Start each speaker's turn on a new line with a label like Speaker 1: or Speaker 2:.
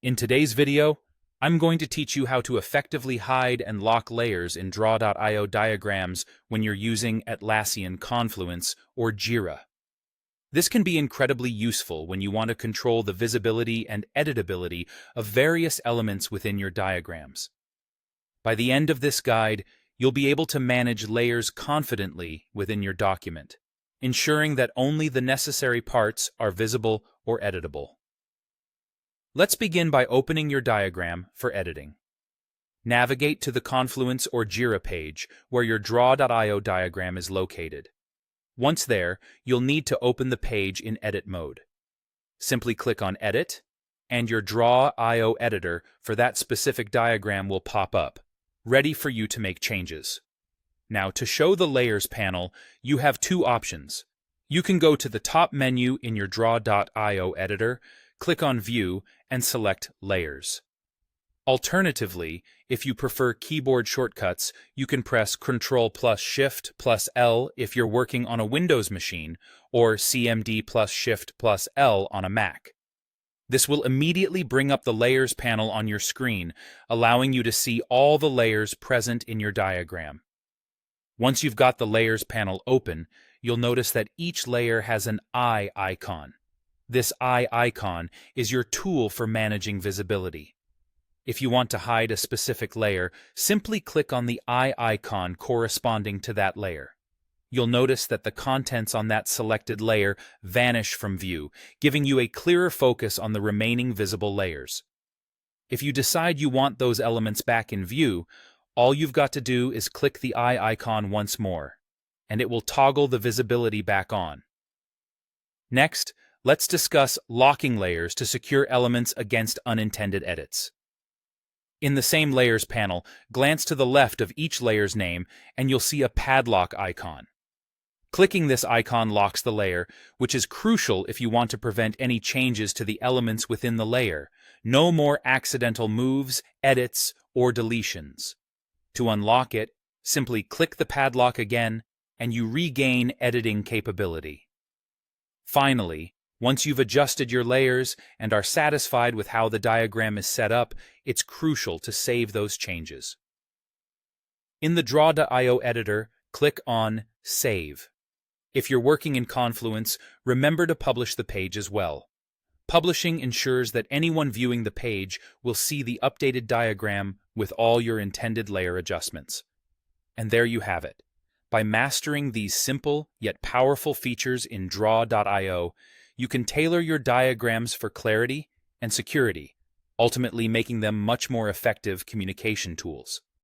Speaker 1: In today's video, I'm going to teach you how to effectively hide and lock layers in Draw.io diagrams when you're using Atlassian Confluence or Jira. This can be incredibly useful when you want to control the visibility and editability of various elements within your diagrams. By the end of this guide, you'll be able to manage layers confidently within your document, ensuring that only the necessary parts are visible or editable. Let's begin by opening your diagram for editing. Navigate to the Confluence or Jira page where your Draw.io diagram is located. Once there, you'll need to open the page in edit mode. Simply click on Edit, and your Draw.io editor for that specific diagram will pop up, ready for you to make changes. Now, to show the Layers panel, you have two options. You can go to the top menu in your Draw.io editor, click on View, and select Layers. Alternatively, if you prefer keyboard shortcuts, you can press Ctrl plus Shift plus L if you're working on a Windows machine, or CMD plus Shift plus L on a Mac. This will immediately bring up the Layers panel on your screen, allowing you to see all the layers present in your diagram. Once you've got the Layers panel open, you'll notice that each layer has an eye icon. This eye icon is your tool for managing visibility. If you want to hide a specific layer, simply click on the eye icon corresponding to that layer. You'll notice that the contents on that selected layer vanish from view, giving you a clearer focus on the remaining visible layers. If you decide you want those elements back in view, all you've got to do is click the eye icon once more, and it will toggle the visibility back on. Next, let's discuss locking layers to secure elements against unintended edits. In the same Layers panel, glance to the left of each layer's name and you'll see a padlock icon. Clicking this icon locks the layer, which is crucial if you want to prevent any changes to the elements within the layer. No more accidental moves, edits, or deletions. To unlock it, simply click the padlock again and you regain editing capability. Finally, once you've adjusted your layers and are satisfied with how the diagram is set up, it's crucial to save those changes. In the Draw.io editor, click on Save. If you're working in Confluence, remember to publish the page as well. Publishing ensures that anyone viewing the page will see the updated diagram with all your intended layer adjustments. And there you have it. By mastering these simple yet powerful features in Draw.io, you can tailor your diagrams for clarity and security, ultimately making them much more effective communication tools.